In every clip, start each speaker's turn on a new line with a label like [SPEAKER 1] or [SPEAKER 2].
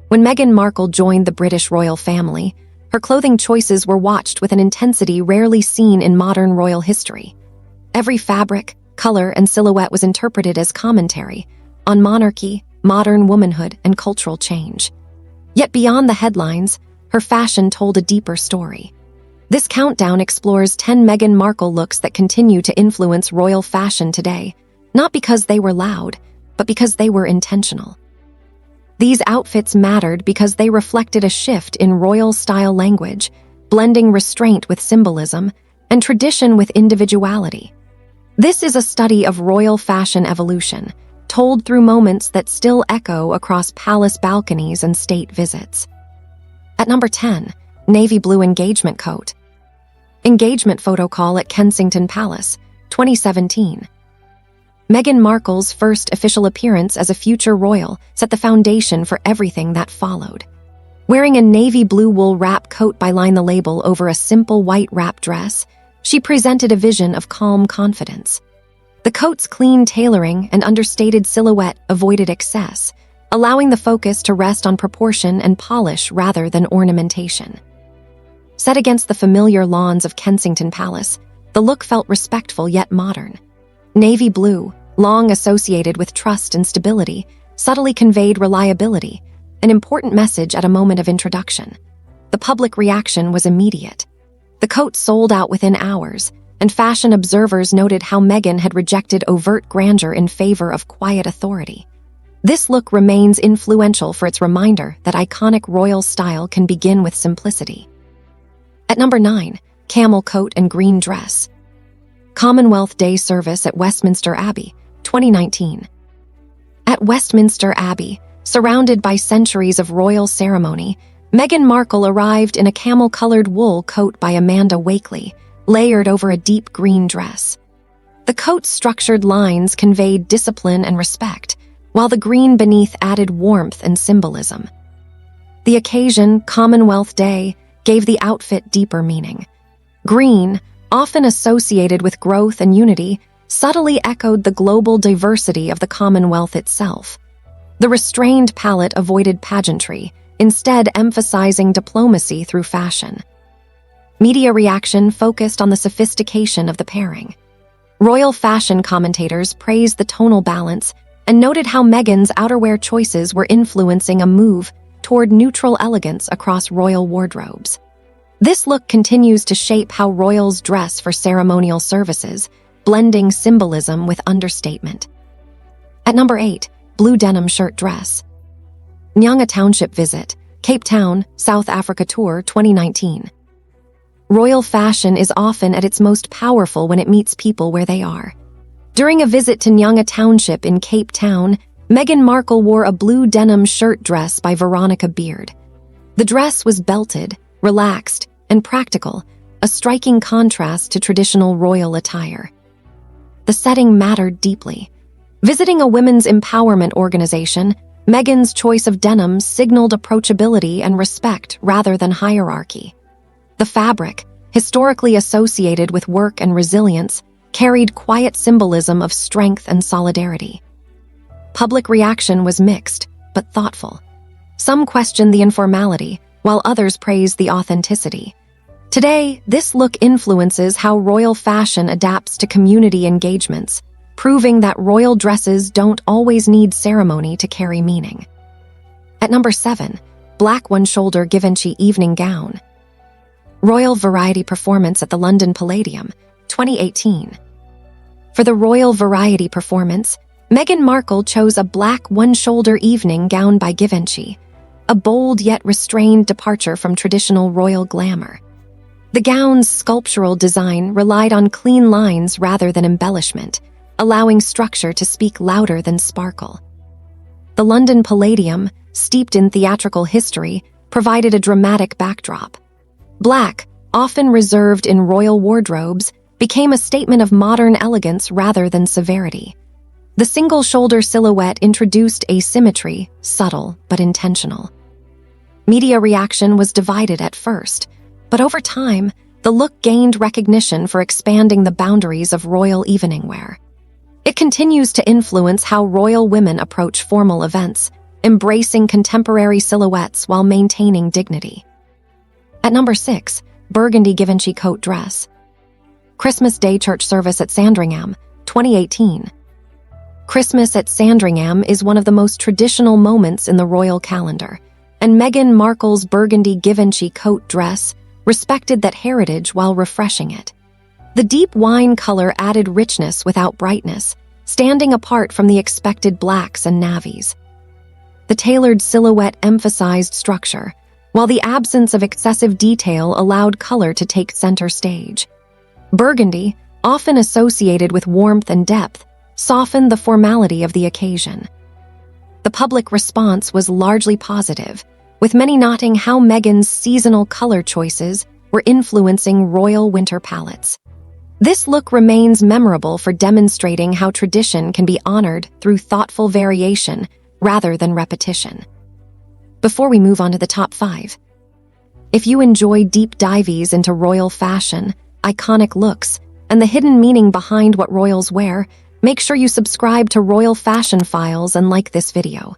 [SPEAKER 1] When Meghan Markle joined the British royal family, her clothing choices were watched with an intensity rarely seen in modern royal history. Every fabric, color, and silhouette was interpreted as commentary on monarchy, modern womanhood, and cultural change. Yet beyond the headlines, her fashion told a deeper story. This countdown explores 10 Meghan Markle looks that continue to influence royal fashion today, not because they were loud, but because they were intentional. These outfits mattered because they reflected a shift in royal-style language, blending restraint with symbolism and tradition with individuality. This is a study of royal fashion evolution, told through moments that still echo across palace balconies and state visits. At number 10, navy blue engagement coat. Engagement photo call at Kensington Palace, 2017. Meghan Markle's first official appearance as a future royal set the foundation for everything that followed. Wearing a navy blue wool wrap coat byline the label over a simple white wrap dress, she presented a vision of calm confidence. The coat's clean tailoring and understated silhouette avoided excess, allowing the focus to rest on proportion and polish rather than ornamentation. Set against the familiar lawns of Kensington Palace, the look felt respectful yet modern. Navy blue, long associated with trust and stability, subtly conveyed reliability, an important message at a moment of introduction. The public reaction was immediate. The coat sold out within hours, and fashion observers noted how Meghan had rejected overt grandeur in favor of quiet authority. This look remains influential for its reminder that iconic royal style can begin with simplicity. At number 9, camel coat and green dress. Commonwealth Day service at Westminster Abbey, 2019. At Westminster Abbey, surrounded by centuries of royal ceremony, Meghan Markle arrived in a camel-colored wool coat by Amanda Wakely, layered over a deep green dress. The coat's structured lines conveyed discipline and respect, while the green beneath added warmth and symbolism. The occasion, Commonwealth Day, gave the outfit deeper meaning. Green, often associated with growth and unity, subtly echoed the global diversity of the Commonwealth itself. The restrained palette avoided pageantry, instead emphasizing diplomacy through fashion. Media reaction focused on the sophistication of the pairing. Royal fashion commentators praised the tonal balance and noted how Meghan's outerwear choices were influencing a move toward neutral elegance across royal wardrobes. This look continues to shape how royals dress for ceremonial services, blending symbolism with understatement. At number 8, blue denim shirt dress. Nyanga Township visit, Cape Town, South Africa tour 2019. Royal fashion is often at its most powerful when it meets people where they are. During a visit to Nyanga Township in Cape Town, Meghan Markle wore a blue denim shirt dress by Veronica Beard. The dress was belted, relaxed, and practical, a striking contrast to traditional royal attire. The setting mattered deeply. Visiting a women's empowerment organization, Meghan's choice of denim signaled approachability and respect rather than hierarchy. The fabric, historically associated with work and resilience, carried quiet symbolism of strength and solidarity. Public reaction was mixed, but thoughtful. Some questioned the informality, while others praised the authenticity. Today, this look influences how royal fashion adapts to community engagements, proving that royal dresses don't always need ceremony to carry meaning. At number 7, black one-shoulder Givenchy evening gown. Royal Variety performance at the London Palladium, 2018. For the Royal Variety performance, Meghan Markle chose a black one-shoulder evening gown by Givenchy, a bold yet restrained departure from traditional royal glamour. The gown's sculptural design relied on clean lines rather than embellishment, allowing structure to speak louder than sparkle. The London Palladium, steeped in theatrical history, provided a dramatic backdrop. Black, often reserved in royal wardrobes, became a statement of modern elegance rather than severity. The single-shoulder silhouette introduced asymmetry, subtle but intentional. Media reaction was divided at first, but over time, the look gained recognition for expanding the boundaries of royal evening wear. It continues to influence how royal women approach formal events, embracing contemporary silhouettes while maintaining dignity. At number 6, burgundy Givenchy coat dress. Christmas Day church service at Sandringham, 2018. Christmas at Sandringham is one of the most traditional moments in the royal calendar, and Meghan Markle's burgundy Givenchy coat dress respected that heritage while refreshing it. The deep wine color added richness without brightness, standing apart from the expected blacks and navies. The tailored silhouette emphasized structure, while the absence of excessive detail allowed color to take center stage. Burgundy, often associated with warmth and depth, softened the formality of the occasion. The public response was largely positive, with many noting how Meghan's seasonal color choices were influencing royal winter palettes. This look remains memorable for demonstrating how tradition can be honored through thoughtful variation rather than repetition. Before we move on to the top 5, if you enjoy deep dives into royal fashion, iconic looks, and the hidden meaning behind what royals wear, make sure you subscribe to Royal Fashion Files and like this video.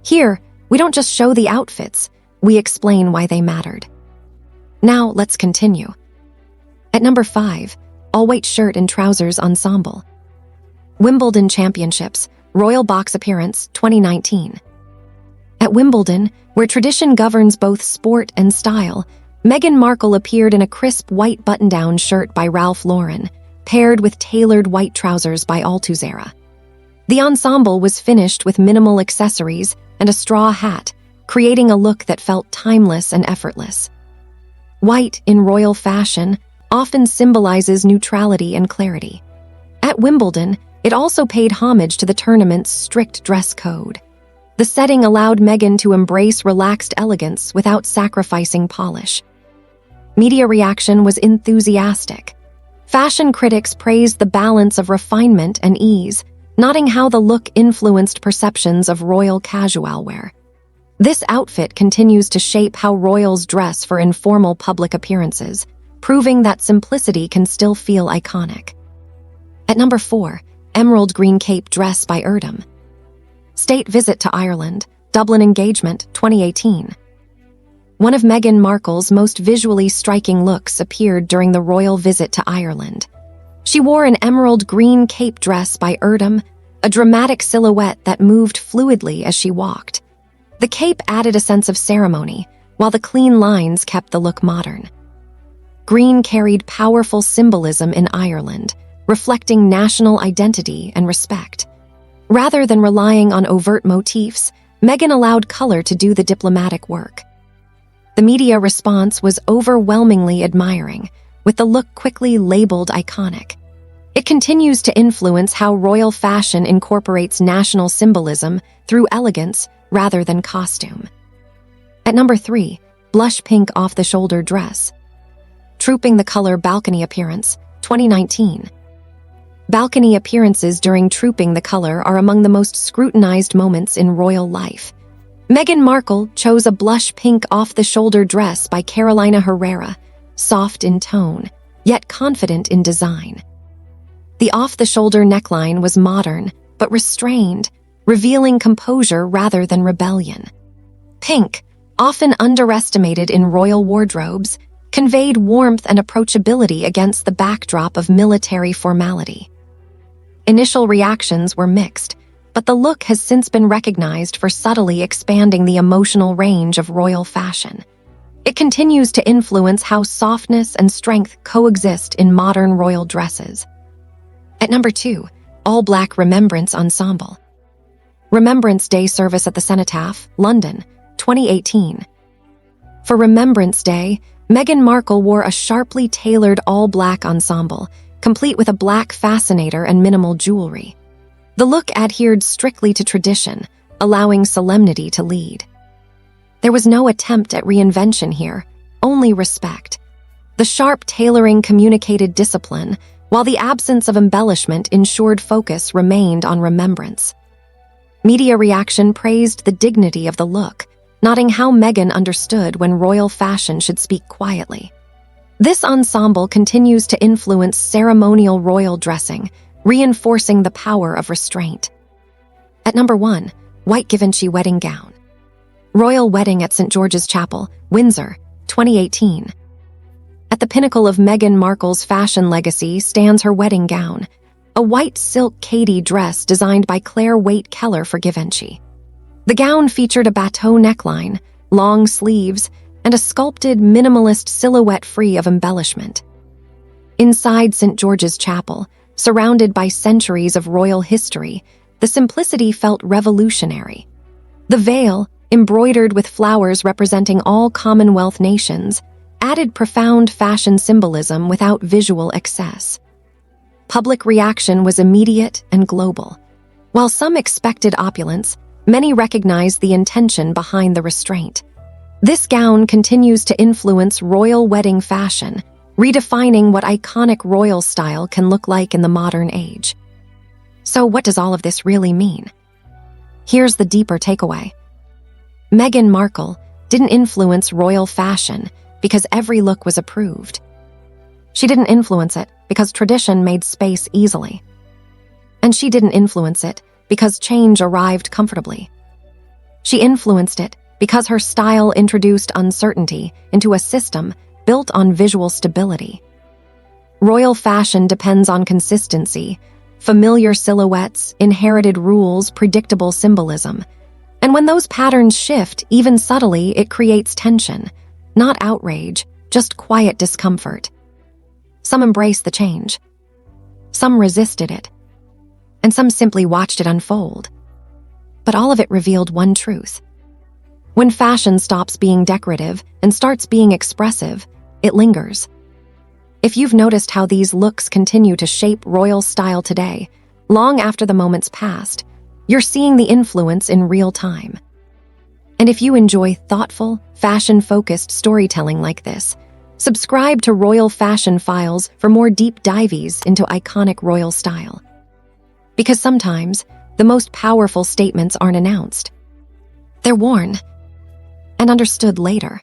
[SPEAKER 1] Here, we don't just show the outfits, we explain why they mattered. Now, let's continue. At number 5, all-white shirt and trousers ensemble. Wimbledon Championships, Royal Box Appearance, 2019. At Wimbledon, where tradition governs both sport and style, Meghan Markle appeared in a crisp white button-down shirt by Ralph Lauren, paired with tailored white trousers by Altuzera. The ensemble was finished with minimal accessories and a straw hat, creating a look that felt timeless and effortless. White, in royal fashion, often symbolizes neutrality and clarity. At Wimbledon, it also paid homage to the tournament's strict dress code. The setting allowed Meghan to embrace relaxed elegance without sacrificing polish. Media reaction was enthusiastic. Fashion critics praised the balance of refinement and ease, noting how the look influenced perceptions of royal casual wear. This outfit continues to shape how royals dress for informal public appearances, proving that simplicity can still feel iconic. At number 4, emerald green cape dress by Erdem. State visit to Ireland, Dublin engagement, 2018. One of Meghan Markle's most visually striking looks appeared during the royal visit to Ireland. She wore an emerald green cape dress by Erdem, a dramatic silhouette that moved fluidly as she walked. The cape added a sense of ceremony, while the clean lines kept the look modern. Green carried powerful symbolism in Ireland, reflecting national identity and respect. Rather than relying on overt motifs, Meghan allowed color to do the diplomatic work. The media response was overwhelmingly admiring, with the look quickly labeled iconic. It continues to influence how royal fashion incorporates national symbolism through elegance rather than costume. At number 3, blush pink off-the-shoulder dress. Trooping the color balcony appearance, 2019. Balcony appearances during Trooping the Color are among the most scrutinized moments in royal life. Meghan Markle chose a blush pink off-the-shoulder dress by Carolina Herrera, soft in tone, yet confident in design. The off-the-shoulder neckline was modern, but restrained, revealing composure rather than rebellion. Pink, often underestimated in royal wardrobes, conveyed warmth and approachability against the backdrop of military formality. Initial reactions were mixed, but the look has since been recognized for subtly expanding the emotional range of royal fashion. It continues to influence how softness and strength coexist in modern royal dresses. At number 2, all-black Remembrance Ensemble. Remembrance Day service at the Cenotaph, London, 2018. For Remembrance Day, Meghan Markle wore a sharply tailored all-black ensemble, complete with a black fascinator and minimal jewelry. The look adhered strictly to tradition, allowing solemnity to lead. There was no attempt at reinvention here, only respect. The sharp tailoring communicated discipline, while the absence of embellishment ensured focus remained on remembrance. Media reaction praised the dignity of the look, noting how Meghan understood when royal fashion should speak quietly. This ensemble continues to influence ceremonial royal dressing, reinforcing the power of restraint. At number 1, White Givenchy wedding gown. Royal wedding at St. George's Chapel, Windsor, 2018. At the pinnacle of Meghan Markle's fashion legacy stands her wedding gown, a white silk Katie dress designed by Claire Waite Keller for Givenchy. The gown featured a bateau neckline, long sleeves, and a sculpted, minimalist silhouette free of embellishment. Inside St. George's Chapel, surrounded by centuries of royal history, the simplicity felt revolutionary. The veil, embroidered with flowers representing all Commonwealth nations, added profound fashion symbolism without visual excess. Public reaction was immediate and global. While some expected opulence, many recognized the intention behind the restraint. This gown continues to influence royal wedding fashion, redefining what iconic royal style can look like in the modern age. So what does all of this really mean? Here's the deeper takeaway. Meghan Markle didn't influence royal fashion because every look was approved. She didn't influence it because tradition made space easily. And she didn't influence it because change arrived comfortably. She influenced it because her style introduced uncertainty into a system built on visual stability. Royal fashion depends on consistency, familiar silhouettes, inherited rules, predictable symbolism. And when those patterns shift, even subtly, it creates tension, not outrage, just quiet discomfort. Some embraced the change. Some resisted it. And some simply watched it unfold. But all of it revealed one truth. When fashion stops being decorative and starts being expressive, it lingers. If you've noticed how these looks continue to shape royal style today, long after the moment's passed, you're seeing the influence in real time. And if you enjoy thoughtful, fashion-focused storytelling like this, subscribe to Royal Fashion Files for more deep dives into iconic royal style. Because sometimes, the most powerful statements aren't announced. They're worn and understood later.